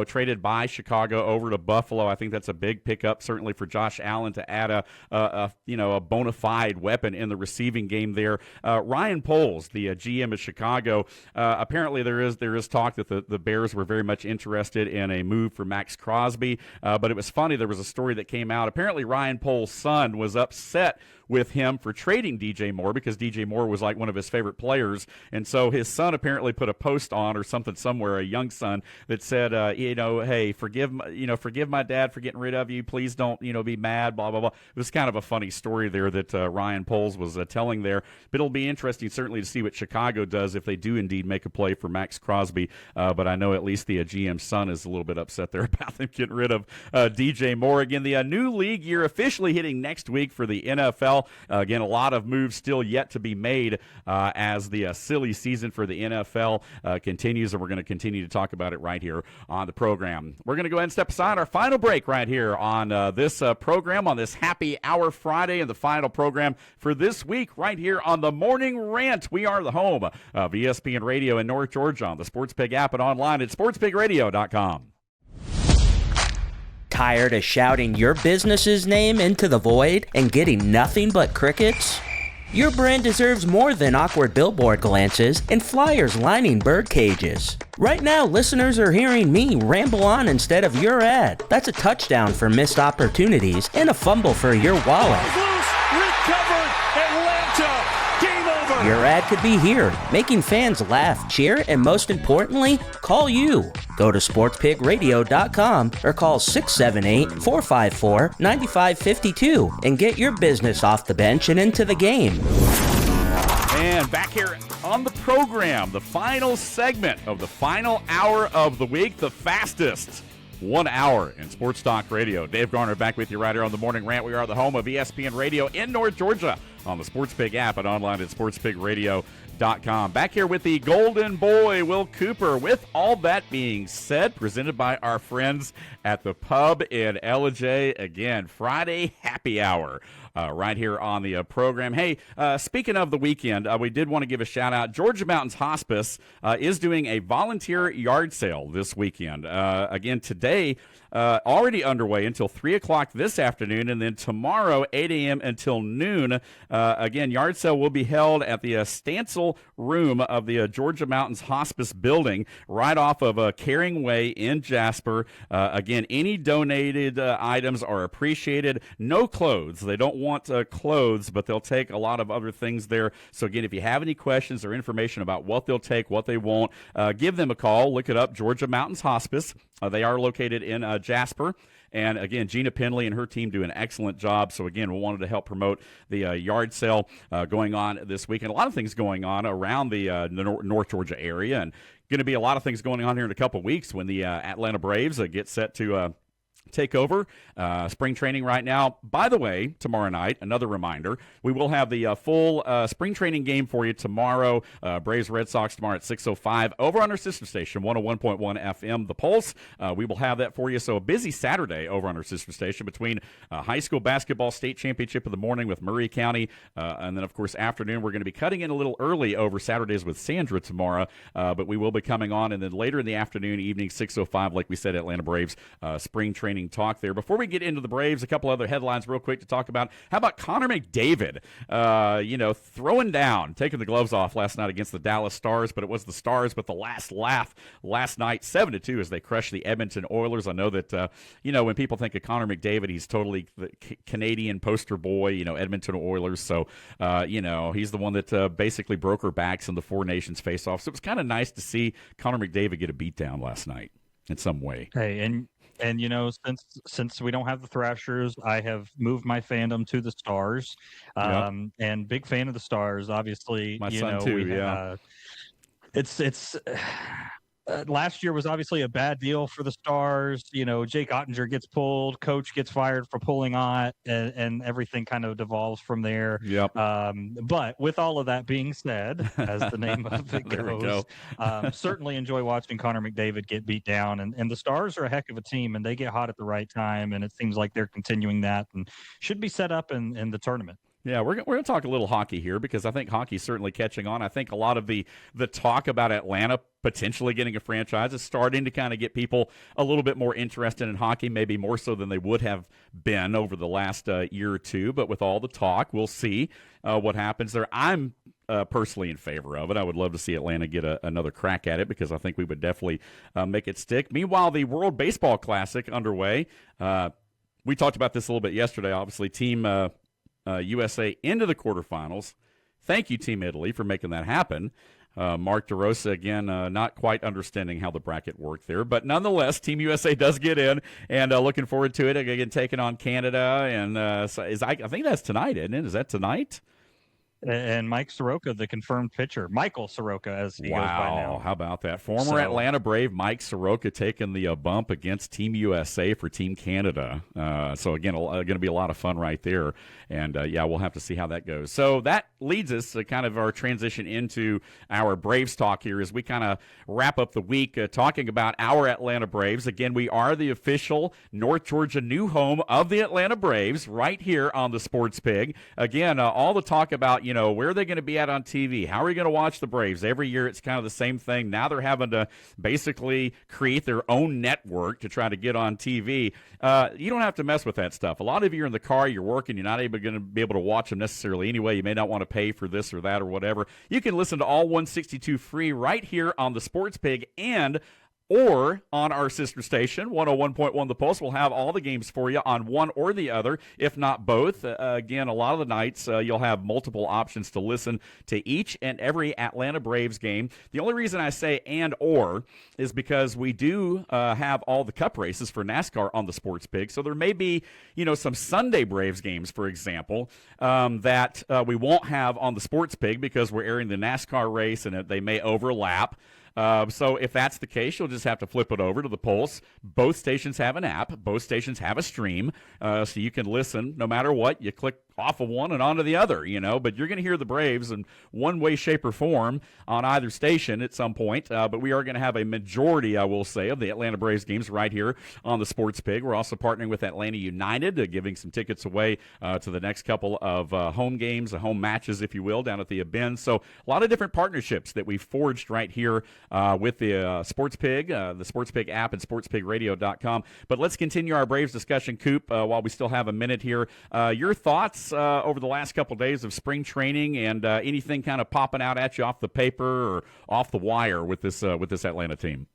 traded by Chicago over to Buffalo. I think that's a big pickup, certainly for Josh Allen to add a bona fide weapon in the receiving game there. Ryan Poles, the GM of Chicago, apparently there is talk that the Bears were very much interested in a move for Max Crosby, but it was funny. There was a story that came out. Apparently Ryan Poles' son was upset with him for trading DJ Moore because DJ Moore was like one of his favorite players, and so his son apparently put a post on or something somewhere, a young son, that said, hey, forgive my dad for getting rid of you. Please don't, be mad, blah, blah, blah. It was kind of a funny story there that Ryan Poles was telling there, but it'll be interesting certainly to see what Chicago does if they do indeed make a play for Max Crosby, but I know at least the GM's son is a little bit upset there about them getting rid of DJ Moore. Again, the new league year officially hitting next week for the NFL. Again, a lot of moves still yet to be made as the silly season for the NFL continues, and we're going to continue to talk about it right here on the program. We're going to go ahead and step aside our final break right here on this program, on this Happy Hour Friday, and the final program for this week right here on the Morning Rant. We are the home of ESPN Radio in North Georgia on the Sports Pig app and online at sportspigradio.com. Tired of shouting your business's name into the void and getting nothing but crickets? Your brand deserves more than awkward billboard glances and flyers lining bird cages. Right now, listeners are hearing me ramble on instead of your ad. That's a touchdown for missed opportunities and a fumble for your wallet. Loose, recovered, Atlanta, game over. Your ad could be here, making fans laugh, cheer, and most importantly, call you. Go to sportspigradio.com or call 678-454-9552 and get your business off the bench and into the game. And back here on the program, the final segment of the final hour of the week, the fastest 1 hour in sports talk radio. Dave Garner back with you right here on the Morning Rant. We are the home of ESPN Radio in North Georgia on the Sports Pig app and online at sportspigradio.com. Back here with the Golden Boy, Will Cooper. With all that being said, presented by our friends at the Pub in LJ. Again, Friday Happy Hour. Right here on the program. Hey, speaking of the weekend, we did want to give a shout-out. Georgia Mountains Hospice is doing a volunteer yard sale this weekend. Again, today, already underway until 3 o'clock this afternoon, and then tomorrow, 8 a.m. until noon. Again, yard sale will be held at the Stancil Room of the Georgia Mountains Hospice building right off of Caring Way in Jasper. Again, any donated items are appreciated. No clothes. They don't want clothes, but they'll take a lot of other things there. So again, if you have any questions or information about what they'll take, what they won't, give them a call. Look it up, Georgia Mountains Hospice. They are located in Jasper. And again, Gina Penley and her team do an excellent job. So again, we wanted to help promote the yard sale going on this week. And a lot of things going on around the North Georgia area. And going to be a lot of things going on here in a couple of weeks when the Atlanta Braves get set to take over spring training right now. By the way, tomorrow night, another reminder, we will have the full spring training game for you tomorrow. Braves Red Sox tomorrow at 6:05 over on our sister station, 101.1 FM, The Pulse. We will have that for you. So a busy Saturday over on our sister station between high school basketball state championship in the morning with Murray County. And then, of course, afternoon, we're going to be cutting in a little early over Saturdays with Sandra tomorrow. But we will be coming on. And then later in the afternoon, evening, 6:05, like we said, Atlanta Braves spring training talk there. Before we get into the Braves, a couple other headlines real quick to talk about. How about Connor McDavid, throwing down, taking the gloves off last night against the Dallas Stars, but it was the Stars with the last laugh last night, 7-2 as they crushed the Edmonton Oilers. I know that, when people think of Connor McDavid, he's totally the Canadian poster boy, Edmonton Oilers. So, he's the one that basically broke her backs in the Four Nations face-off. So it was kind of nice to see Connor McDavid get a beatdown last night in some way. Hey, and And since we don't have the Thrashers, I have moved my fandom to the Stars. And big fan of the Stars. Obviously, my son too. It's last year was obviously a bad deal for the Stars. Jake Ottinger gets pulled, coach gets fired for pulling Ott, and everything kind of devolves from there. Yep. But with all of that being said, as the name of it goes, certainly enjoy watching Connor McDavid get beat down. And the Stars are a heck of a team, and they get hot at the right time, and it seems like they're continuing that and should be set up in the tournament. Yeah, we're going to talk a little hockey here because I think hockey's certainly catching on. I think a lot of the talk about Atlanta potentially getting a franchise is starting to kind of get people a little bit more interested in hockey, maybe more so than they would have been over the last year or two. But with all the talk, we'll see what happens there. I'm personally in favor of it. I would love to see Atlanta get another crack at it because I think we would definitely make it stick. Meanwhile, the World Baseball Classic underway. We talked about this a little bit yesterday. Obviously, Team USA into the quarterfinals. Thank you, Team Italy, for making that happen. Mark DeRosa, again, not quite understanding how the bracket worked there. But nonetheless, Team USA does get in, and looking forward to it. Again, taking on Canada. And I think that's tonight, isn't it? Is that tonight? And Mike Soroka, the confirmed pitcher. Michael Soroka, as he goes by now. Wow, how about that? Former Atlanta Brave Mike Soroka taking the bump against Team USA for Team Canada. So, again, going to be a lot of fun right there. And, we'll have to see how that goes. So that leads us to kind of our transition into our Braves talk here as we kind of wrap up the week talking about our Atlanta Braves. Again, we are the official North Georgia new home of the Atlanta Braves right here on the Sports Pig. Again, all the talk about, where are they going to be at on TV? How are you going to watch the Braves? Every year it's kind of the same thing. Now they're having to basically create their own network to try to get on TV. You don't have to mess with that stuff. A lot of you are in the car, you're working, you're not going to be able to watch them necessarily anyway. You may not want to pay for this or that or whatever. You can listen to all 162 free right here on the Sports Pig or on our sister station, 101.1 The Pulse. We'll have all the games for you on one or the other, if not both. Again, a lot of the nights you'll have multiple options to listen to each and every Atlanta Braves game. The only reason I say and/or is because we do have all the cup races for NASCAR on the Sports Pig. So there may be, some Sunday Braves games, for example, that we won't have on the Sports Pig because we're airing the NASCAR race and they may overlap. So if that's the case, you'll just have to flip it over to the Pulse. Both stations have an app. Both stations have a stream, so you can listen no matter what. You click off of one and onto the other, but you're going to hear the Braves in one way, shape, or form on either station at some point. But we are going to have a majority, I will say, of the Atlanta Braves games right here on the Sports Pig. We're also partnering with Atlanta United, giving some tickets away to the next couple of home games, home matches, if you will, down at the Benz. So a lot of different partnerships that we've forged right here with the Sports Pig, the Sports Pig app, and sportspigradio.com. But let's continue our Braves discussion, Coop, while we still have a minute here. Your thoughts over the last couple of days of spring training and anything kind of popping out at you off the paper or off the wire with this Atlanta team?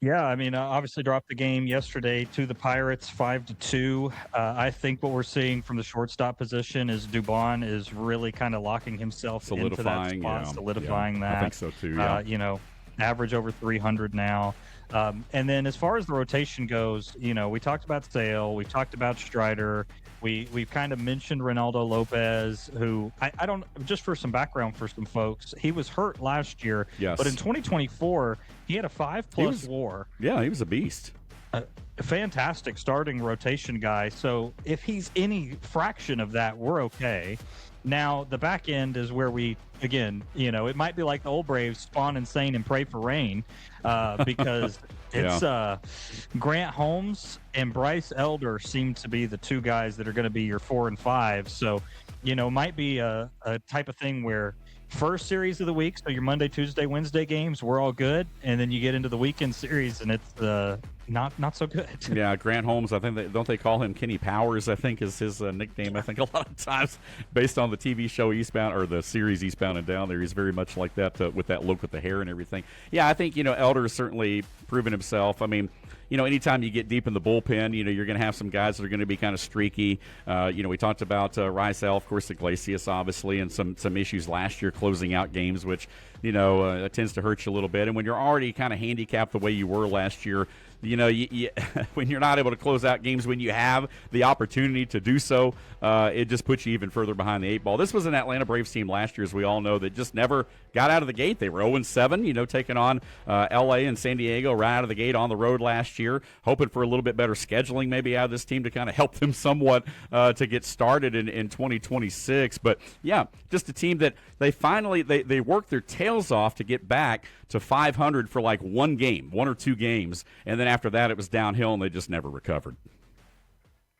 Yeah, I mean, obviously dropped the game yesterday to the Pirates 5-2. I think what we're seeing from the shortstop position is Dubon is really kind of locking himself into that spot, solidifying that. I think so too. Yeah. Average over 300 now. And then as far as the rotation goes, we talked about Sale, we talked about Strider, we've kind of mentioned Ronaldo Lopez, who I don't, just for some background for some folks, he was hurt last year, yes, but in 2024 he had a 5+ WAR. Yeah, he was a beast. A fantastic starting rotation guy. So if he's any fraction of that, we're okay. Now, the back end is where we, again, it might be like the old Braves, spawn insane and pray for rain, because it's Grant Holmes and Bryce Elder seem to be the two guys that are going to be your 4 and 5. So, might be a type of thing where first series of the week, so your Monday, Tuesday, Wednesday games, we're all good, and then you get into the weekend series and it's not so good. Yeah, Grant Holmes, I think don't they call him Kenny Powers, I think is his nickname. I think a lot of times based on the TV show Eastbound or the series Eastbound and Down there, he's very much like that with that look with the hair and everything. Yeah, I think, Elder has certainly proven himself. I mean, anytime you get deep in the bullpen, you're going to have some guys that are going to be kind of streaky. We talked about Rysel, of course, Iglesias, obviously, and some issues last year closing out games, which, tends to hurt you a little bit. And when you're already kind of handicapped the way you were last year, when you're not able to close out games when you have the opportunity to do so, it just puts you even further behind the eight ball. This was an Atlanta Braves team last year, as we all know, that just never got out of the gate. They were 0-7, taking on L.A. and San Diego right out of the gate on the road last year, hoping for a little bit better scheduling maybe out of this team to kind of help them somewhat to get started in 2026. But, yeah, just a team that they finally they worked their tails off to get back to 500 for like one or two games, and then after that it was downhill and they just never recovered.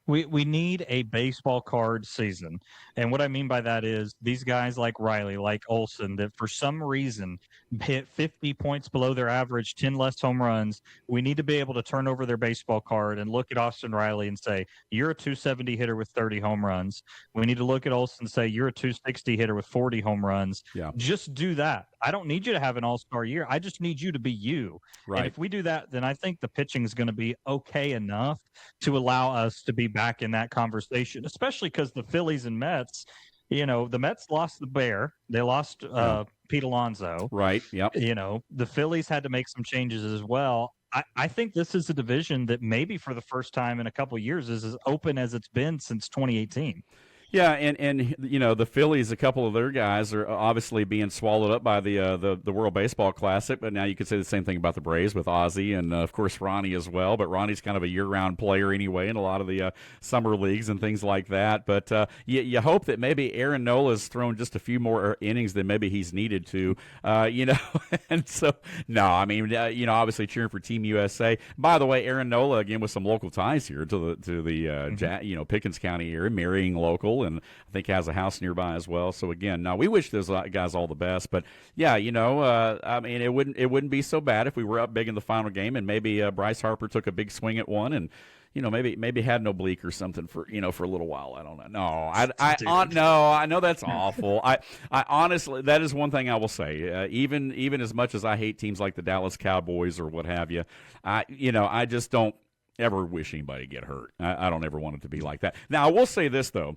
We need a baseball card season. And what I mean by that is these guys like Riley, like Olsen, that for some reason hit 50 points below their average, 10 less home runs. We need to be able to turn over their baseball card and look at Austin Riley and say, you're a 270 hitter with 30 home runs. We need to look at Olsen and say, you're a 260 hitter with 40 home runs. Yeah. Just do that. I don't need you to have an all-star year. I just need you to be you. Right. And if we do that, then I think the pitching is going to be okay enough to allow us to be back in that conversation, especially because the Phillies and Mets, the Mets lost the Bear. They lost Pete Alonso. Right, yep. The Phillies had to make some changes as well. I think this is a division that maybe for the first time in a couple of years is as open as it's been since 2018. Yeah, and the Phillies, a couple of their guys are obviously being swallowed up by the World Baseball Classic, but now you could say the same thing about the Braves with Ozzie and, of course, Ronnie as well. But Ronnie's kind of a year-round player anyway in a lot of the summer leagues and things like that. But you hope that maybe Aaron Nola's thrown just a few more innings than maybe he's needed to, And so, no, I mean, obviously cheering for Team USA. By the way, Aaron Nola, again, with some local ties here to the Pickens County area, marrying local, and I think has a house nearby as well. So again, no, we wish those guys all the best. But yeah, I mean, it wouldn't be so bad if we were up big in the final game and maybe Bryce Harper took a big swing at one and maybe had an oblique or something for for a little while. I don't know. No, I know that's awful. I honestly, that is one thing I will say. Even as much as I hate teams like the Dallas Cowboys or what have you, I just don't ever wish anybody get hurt. I don't ever want it to be like that. Now, I will say this though.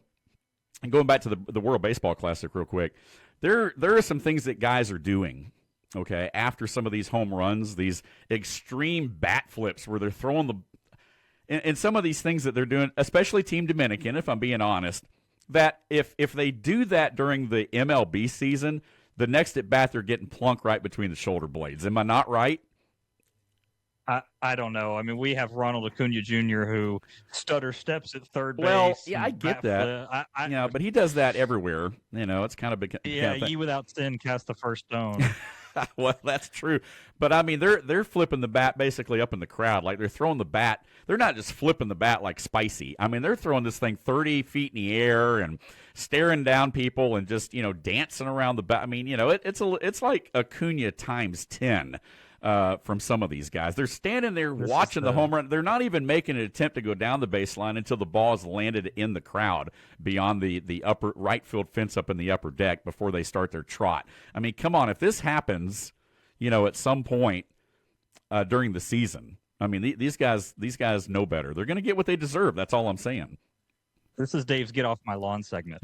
And going back to the World Baseball Classic real quick, there are some things that guys are doing, okay, after some of these home runs, these extreme bat flips where they're throwing and some of these things that they're doing, especially Team Dominican, if I'm being honest, that if they do that during the MLB season, the next at bat they're getting plunked right between the shoulder blades. Am I not right? I don't know. I mean, we have Ronald Acuna Jr. who stutter steps at third base. Well, yeah, I get that. But he does that everywhere. It's kind of big. Yeah, ye without sin cast the first stone. Well, that's true. But, I mean, they're flipping the bat basically up in the crowd. Like, they're throwing the bat. They're not just flipping the bat like Spicy. I mean, they're throwing this thing 30 feet in the air and staring down people and just, dancing around the bat. I mean, it's like Acuna times 10. From some of these guys. They're standing there watching the home run. They're not even making an attempt to go down the baseline until the ball is landed in the crowd beyond the upper right field fence up in the upper deck before they start their trot. I mean, come on. If this happens, at some point during the season, I mean, these guys know better. They're going to get what they deserve. That's all I'm saying. This is Dave's Get Off My Lawn segment.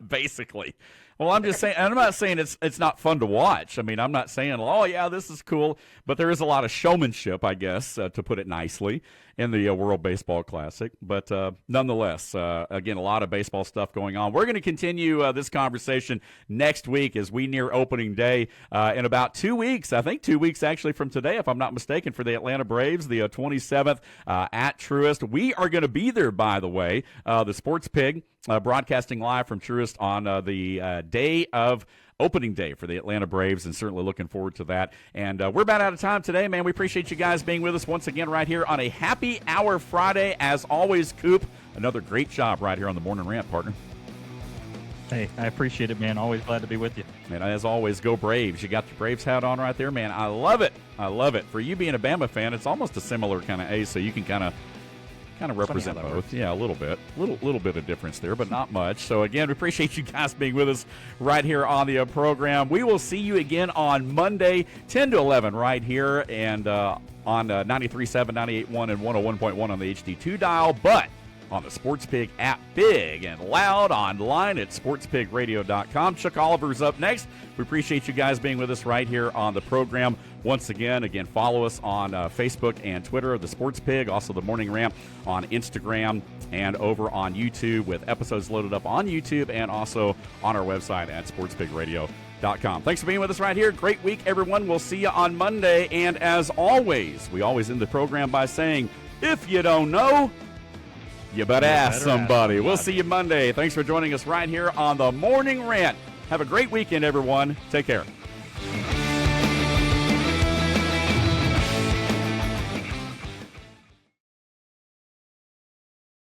Basically. Well, I'm just saying, I'm not saying it's not fun to watch. I mean, I'm not saying, oh, yeah, this is cool. But there is a lot of showmanship, I guess, to put it nicely, in the World Baseball Classic. But nonetheless, again, a lot of baseball stuff going on. We're going to continue this conversation next week as we near opening day in about 2 weeks. I think 2 weeks actually from today, if I'm not mistaken, for the Atlanta Braves, the 27th at Truist. We are going to be there, by the way. The Sports Pig broadcasting live from Truist on the day of opening day for the Atlanta Braves, and certainly looking forward to that. And we're about out of time today, man. We appreciate you guys being with us once again right here on a Happy Hour Friday. As always, Coop, another great job right here on the Morning Rant, partner. Hey, I appreciate it, man. Always glad to be with you. And as always, go Braves. You got your Braves hat on right there, man. I love it. I love it. For you being a Bama fan, it's almost a similar kind of A, so you can kind of represent both. Yeah, a little bit. Little bit of difference there, but not much. So, again, we appreciate you guys being with us right here on the program. We will see you again on Monday, 10 to 11 right here, and on 93.7, 98.1, and 101.1 on the HD2 dial, but on the Sports Pig app, big and loud online at sportspigradio.com. Chuck Oliver's up next. We appreciate you guys being with us right here on the program. once again, follow us on Facebook and Twitter, The Sports Pig, also The Morning Rant on Instagram and over on YouTube, with episodes loaded up on YouTube and also on our website at sportspigradio.com. Thanks for being with us right here. Great week, everyone. We'll see you on Monday. And as always, we always end the program by saying, if you don't know, you better ask somebody. We'll see you Monday. Thanks for joining us right here on The Morning Rant. Have a great weekend, everyone. Take care.